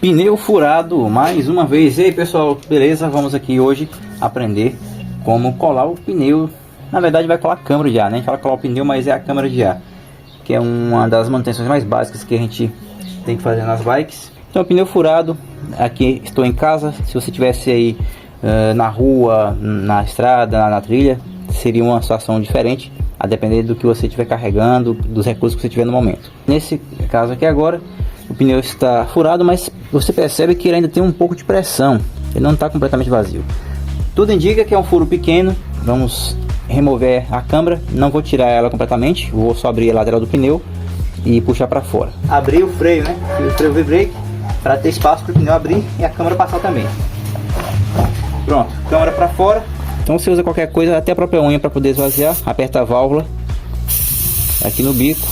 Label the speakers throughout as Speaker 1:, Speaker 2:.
Speaker 1: Pneu furado mais uma vez. E aí pessoal, beleza? Vamos aqui hoje aprender como colar o pneu. Na verdade vai colar a câmara de ar, né? A gente fala colar o pneu, mas é a câmara de ar, que é uma das manutenções mais básicas que a gente tem que fazer nas bikes. Então pneu furado, aqui estou em casa. Se você estivesse aí na rua, na estrada, na trilha, seria uma situação diferente, a depender do que você estiver carregando, dos recursos que você tiver no momento. Nesse caso aqui agora, o pneu está furado, mas você percebe que ele ainda tem um pouco de pressão, ele não está completamente vazio. Tudo indica que é um furo pequeno. Vamos remover a câmara, não vou tirar ela completamente, vou só abrir a lateral do pneu e puxar para fora. Abrir o freio, né? O freio V-brake, para ter espaço para o pneu abrir e a câmara passar também. Pronto, câmara para fora. Então você usa qualquer coisa, até a própria unha, para poder esvaziar. Aperta a válvula aqui no bico.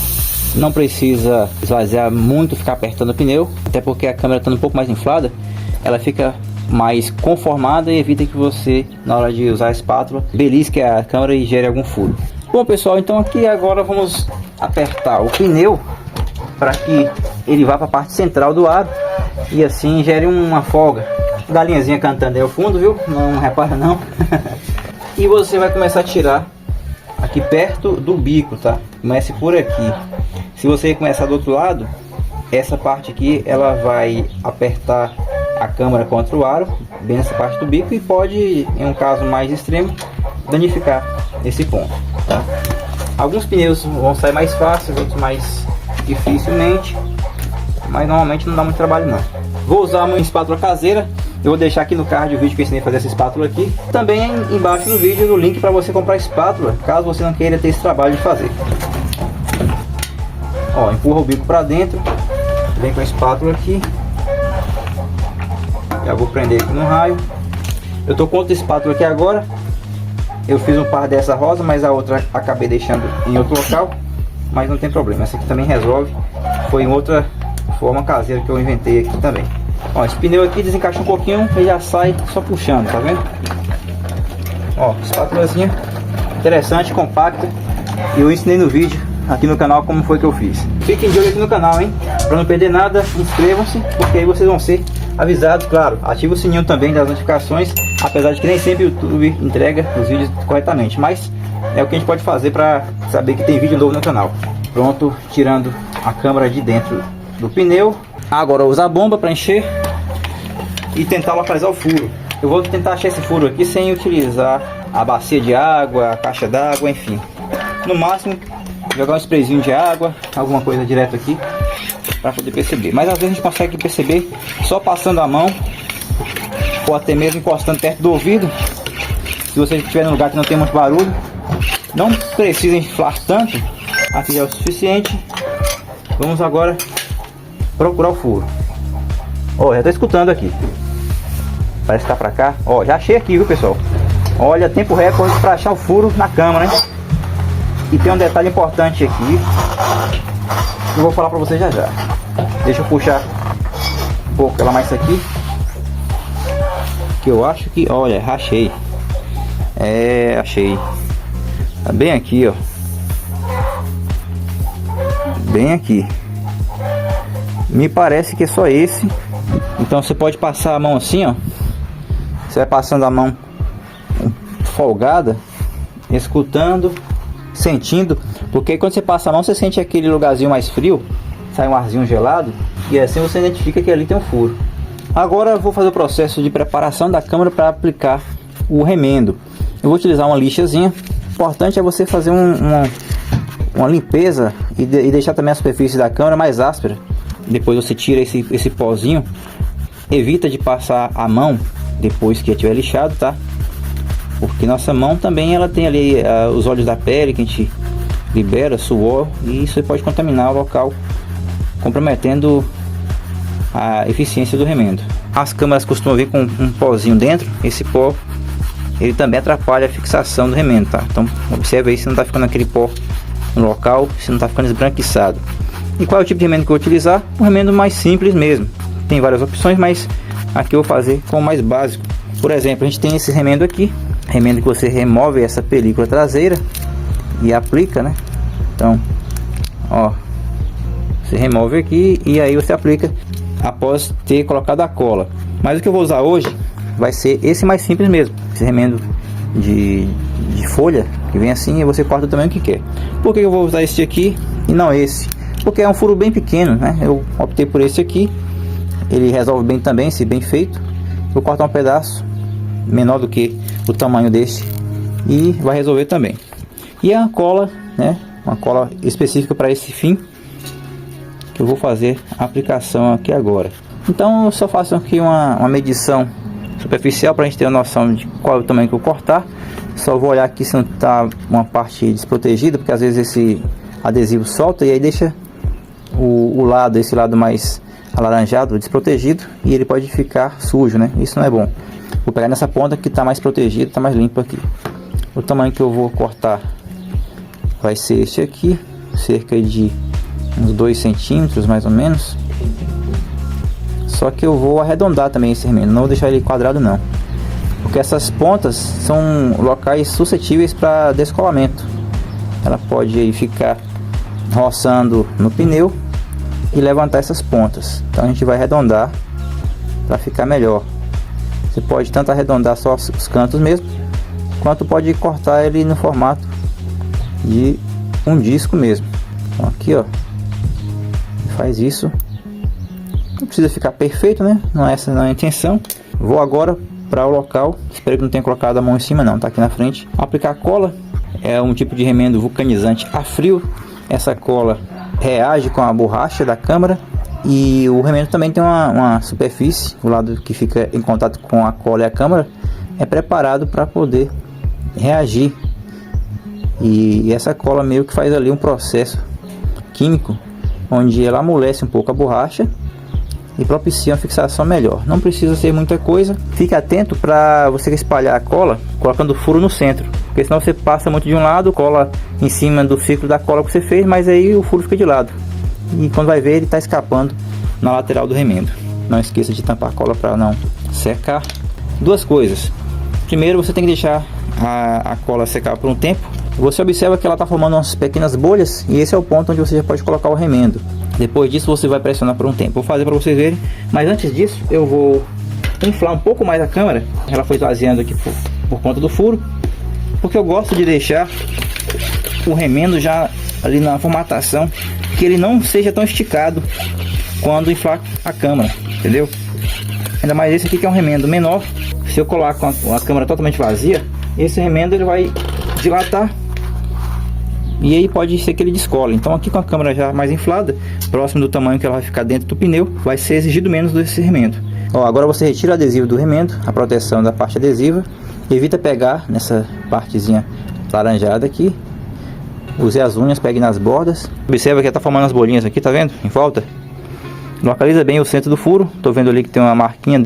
Speaker 1: Não precisa esvaziar muito, ficar apertando o pneu, até porque a câmera está um pouco mais inflada, ela fica mais conformada e evita que você, na hora de usar a espátula, belisque a câmera e gere algum furo. Bom pessoal, então aqui agora vamos apertar o pneu para que ele vá para a parte central do aro e assim gere uma folga. Galinhazinha cantando aí ao fundo, viu? Não repara não. E você vai começar a tirar aqui perto do bico, tá? Comece por aqui. Se você começar do outro lado, essa parte aqui ela vai apertar a câmara contra o aro, bem nessa parte do bico, e pode, em um caso mais extremo, danificar esse ponto, tá? Alguns pneus vão sair mais fáceis, outros mais dificilmente, mas normalmente não dá muito trabalho não. Vou usar uma espátula caseira. Eu vou deixar aqui no card o vídeo que eu ensinei a fazer essa espátula aqui. Também embaixo no vídeo o link para você comprar a espátula, caso você não queira ter esse trabalho de fazer. Ó, empurra o bico para dentro, vem com a espátula aqui. Já vou prender aqui no raio. Eu tô com outra espátula aqui agora. Eu fiz um par dessa rosa, mas a outra acabei deixando em outro local, mas não tem problema, essa aqui também resolve. Foi em outra forma caseira que eu inventei aqui também. Ó, esse pneu aqui desencaixa um pouquinho e já sai só puxando, tá vendo? Ó, espátulazinha interessante, compacta. E eu ensinei no vídeo aqui no canal como foi que eu fiz. Fiquem de olho aqui no canal, hein? Para não perder nada, inscrevam-se, porque aí vocês vão ser avisados. Claro, ativa o sininho também das notificações, apesar de que nem sempre o YouTube entrega os vídeos corretamente, mas é o que a gente pode fazer para saber que tem vídeo novo no canal. Pronto, tirando a câmara de dentro do pneu. Agora usar a bomba para encher e tentar localizar o furo. Eu vou tentar achar esse furo aqui sem utilizar a bacia de água, a caixa d'água, enfim. No máximo jogar um sprayzinho de água, alguma coisa direto aqui para poder perceber. Mas às vezes a gente consegue perceber só passando a mão ou até mesmo encostando perto do ouvido. Se você estiver num lugar que não tem muito barulho, não precisa inflar tanto. Aqui já é o suficiente. Vamos agora procurar o furo. Ó, já tô escutando aqui. Parece que tá pra cá. Ó, já achei aqui, viu pessoal? Olha, tempo recorde para achar o furo na câmara, hein? E tem um detalhe importante aqui, eu vou falar pra vocês já já. Deixa eu puxar um pouco ela mais aqui, que eu acho que, olha, achei. Achei. Tá bem aqui, ó. Bem aqui. Me parece que é só esse. Então você pode passar a mão assim, ó. Você vai passando a mão folgada, escutando, sentindo, porque quando você passa a mão você sente aquele lugarzinho mais frio, sai um arzinho gelado, e assim você identifica que ali tem um furo. Agora eu vou fazer o processo de preparação da câmara para aplicar o remendo. Eu vou utilizar uma lixazinha. O importante é você fazer uma limpeza e deixar também a superfície da câmara mais áspera. Depois você tira esse pozinho. Evita de passar a mão depois que estiver lixado, tá? Porque nossa mão também ela tem ali os óleos da pele que a gente libera, suor, e isso pode contaminar o local, comprometendo a eficiência do remendo. As câmeras costumam vir com um pozinho dentro. Esse pó ele também atrapalha a fixação do remendo, tá? Então observe aí se não está ficando aquele pó no local, se não está ficando esbranquiçado. E qual é o tipo de remendo que eu vou utilizar? Um remendo mais simples mesmo. Tem várias opções, mas aqui eu vou fazer com o mais básico. Por exemplo, a gente tem esse remendo aqui, remendo que você remove essa película traseira e aplica, né? Então, ó, você remove aqui e aí você aplica após ter colocado a cola. Mas o que eu vou usar hoje vai ser esse mais simples mesmo, esse remendo de folha que vem assim e você corta o tamanho que quer. Por que eu vou usar esse aqui e não esse? Porque é um furo bem pequeno, né? Eu optei por esse aqui, ele resolve bem também, se bem feito. Vou cortar um pedaço menor do que o tamanho desse e vai resolver também. E a cola, né? Uma cola específica para esse fim, que eu vou fazer a aplicação aqui agora. Então eu só faço aqui uma medição superficial para a gente ter a noção de qual é o tamanho que eu cortar. Só vou olhar aqui se não está uma parte desprotegida, porque às vezes esse adesivo solta e aí deixa esse lado mais alaranjado desprotegido e ele pode ficar sujo, né? Isso não é bom. Vou pegar nessa ponta que está mais protegida, está mais limpo aqui. O tamanho que eu vou cortar vai ser este aqui, cerca de uns 2 centímetros mais ou menos. Só que eu vou arredondar também esse remendo, não vou deixar ele quadrado não, porque essas pontas são locais suscetíveis para descolamento. Ela pode aí ficar roçando no pneu e levantar essas pontas. Então a gente vai arredondar para ficar melhor. Você pode tanto arredondar só os cantos mesmo, quanto pode cortar ele no formato de um disco mesmo. Então aqui ó, faz isso. Não precisa ficar perfeito, né? Não é essa a intenção. Vou agora para o local. Espero que não tenha colocado a mão em cima, não. Tá aqui na frente. Aplicar cola. É um tipo de remendo vulcanizante a frio. Essa cola reage com a borracha da câmara. E o remendo também tem uma superfície. O lado que fica em contato com a cola e a câmara é preparado para poder reagir. E essa cola meio que faz ali um processo químico, onde ela amolece um pouco a borracha e propicia uma fixação melhor. Não precisa ser muita coisa. Fique atento para você espalhar a cola colocando o furo no centro, porque senão você passa muito de um lado, cola em cima do círculo da cola que você fez, mas aí o furo fica de lado e quando vai ver ele está escapando na lateral do remendo. Não esqueça de tampar a cola para não secar. Duas coisas: primeiro, você tem que deixar a cola secar por um tempo. Você observa que ela está formando umas pequenas bolhas e esse é o ponto onde você já pode colocar o remendo. Depois disso você vai pressionar por um tempo. Vou fazer para vocês verem, mas antes disso eu vou inflar um pouco mais a câmera. Ela foi esvaziando aqui por conta do furo, porque eu gosto de deixar o remendo já ali na formatação, que ele não seja tão esticado quando inflar a câmera, entendeu? Ainda mais esse aqui que é um remendo menor. Se eu colar com a câmera totalmente vazia, esse remendo ele vai dilatar e aí pode ser que ele descole. Então aqui com a câmera já mais inflada, próximo do tamanho que ela vai ficar dentro do pneu, vai ser exigido menos desse remendo. Ó, agora você retira o adesivo do remendo, a proteção da parte adesiva, evita pegar nessa partezinha laranjada aqui. Use as unhas, pegue nas bordas. Observa que está formando as bolinhas aqui, tá vendo? Em volta. Localiza bem o centro do furo. Tô vendo ali que tem uma marquinha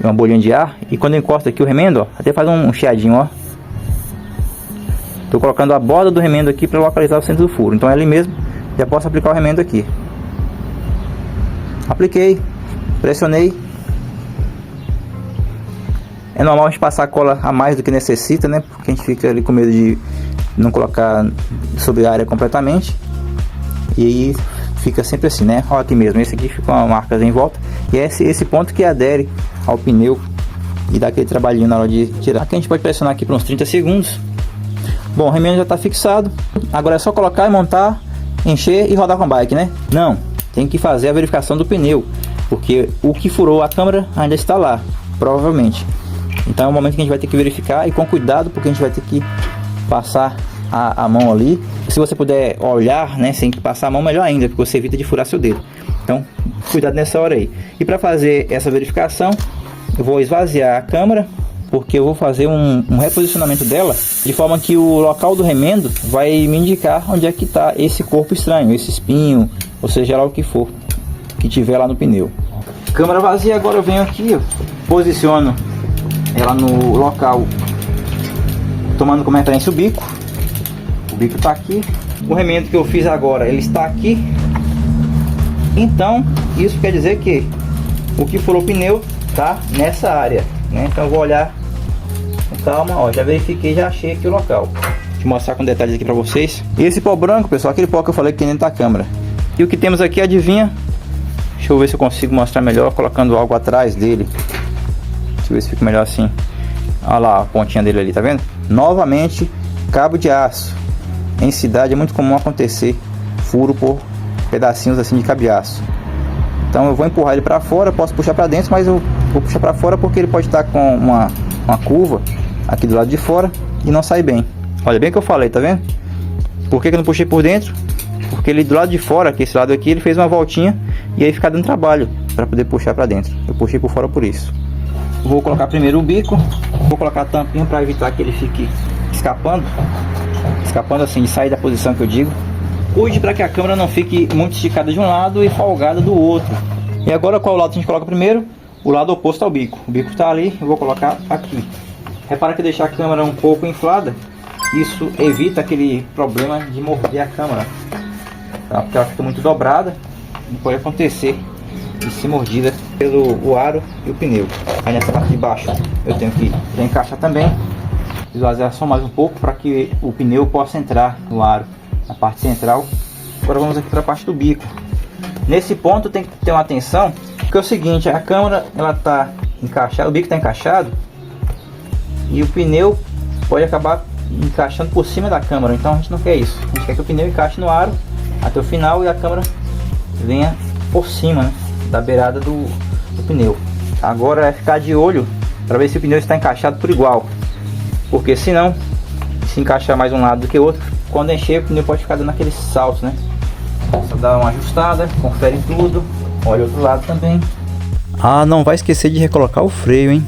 Speaker 1: uma bolinha de ar. E quando eu encosto aqui o remendo, ó, até faz um chiadinho, ó. Tô colocando a borda do remendo aqui para localizar o centro do furo. Então é ali mesmo, já posso aplicar o remendo aqui. Apliquei, pressionei. É normal a gente passar a cola a mais do que necessita, né? Porque a gente fica ali com medo de não colocar sobre a área completamente. E aí fica sempre assim, né? Olha aqui mesmo, esse aqui ficou uma marca em volta. E é esse ponto que adere ao pneu e dá aquele trabalhinho na hora de tirar. Aqui a gente pode pressionar aqui por uns 30 segundos. Bom, o remendo já está fixado. Agora é só colocar e montar, encher e rodar com a bike, né? Não, tem que fazer a verificação do pneu, porque o que furou a câmera ainda está lá, provavelmente. Então é o momento que a gente vai ter que verificar e com cuidado, porque a gente vai ter que passar a mão ali. Se você puder olhar, né, sem que passar a mão, melhor ainda, porque você evita de furar seu dedo. Então cuidado nessa hora aí. E para fazer essa verificação, eu vou esvaziar a câmera, porque eu vou fazer um reposicionamento dela, de forma que o local do remendo vai me indicar onde é que está esse corpo estranho, esse espinho, ou seja lá o que for que tiver lá no pneu. Câmera vazia, agora eu venho aqui, ó, posiciono ela no local, tomando como referência o bico está aqui, o remendo que eu fiz agora, ele está aqui, então isso quer dizer que o que furou o pneu está nessa área, né? Então eu vou olhar com calma, ó, já verifiquei, já achei aqui o local. Deixa eu mostrar com detalhes aqui para vocês. E esse pó branco, pessoal, aquele pó que eu falei que tem dentro da câmera. E o que temos aqui, adivinha? Deixa eu ver se eu consigo mostrar melhor colocando algo atrás dele. Deixa eu ver se fica melhor assim. Olha lá a pontinha dele ali, tá vendo? Novamente, cabo de aço. Em cidade é muito comum acontecer furo por pedacinhos assim de cabo de aço. Então eu vou empurrar ele para fora, posso puxar para dentro, mas eu vou puxar para fora porque ele pode estar com uma curva aqui do lado de fora e não sai bem. Olha bem o que eu falei, tá vendo? Por que eu não puxei por dentro? Porque ele do lado de fora, que esse lado aqui, ele fez uma voltinha e aí fica dando trabalho para poder puxar para dentro. Eu puxei por fora por isso. Vou colocar primeiro o bico, vou colocar a tampinha para evitar que ele fique escapando assim, de sair da posição que eu digo. Cuide para que a câmera não fique muito esticada de um lado e folgada do outro. E agora qual lado a gente coloca primeiro? O lado oposto ao bico. O bico está ali, eu vou colocar aqui. Repara que deixar a câmera um pouco inflada, isso evita aquele problema de morder a câmera, tá? Porque ela fica muito dobrada e pode acontecer de ser mordida pelo aro e o pneu. Aí nessa parte de baixo eu tenho que encaixar também, esvaziar só mais um pouco para que o pneu possa entrar no aro, na parte central. Agora vamos aqui para a parte do bico. Nesse ponto tem que ter uma atenção, porque é o seguinte, a câmera ela está encaixada, o bico está encaixado e o pneu pode acabar encaixando por cima da câmera, então a gente não quer isso. A gente quer que o pneu encaixe no aro até o final e a câmera venha por cima, né, da beirada do pneu. Agora é ficar de olho para ver se o pneu está encaixado por igual, porque senão, se encaixar mais um lado do que o outro, quando encher o pneu pode ficar dando aquele salto, né? Só dá uma ajustada, confere tudo, olha o outro lado também. Ah, não vai esquecer de recolocar o freio, hein?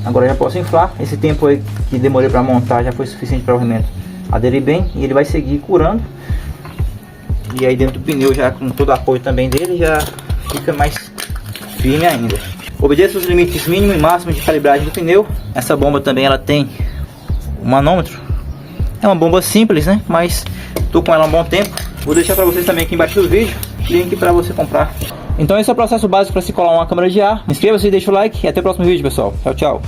Speaker 1: Agora já posso inflar. Esse tempo aí que demorei para montar já foi suficiente para o rendimento aderir bem, e ele vai seguir curando. E aí dentro do pneu, já com todo o apoio também dele, já fica mais firme ainda. Obedeça os limites mínimo e máximo de calibragem do pneu. Essa bomba também ela tem um manômetro. É uma bomba simples, né? Mas tô com ela há um bom tempo. Vou deixar para vocês também aqui embaixo do vídeo link para você comprar. Então esse é o processo básico para se colar uma câmera de ar. Inscreva-se, deixa o like e até o próximo vídeo, pessoal. Tchau, tchau.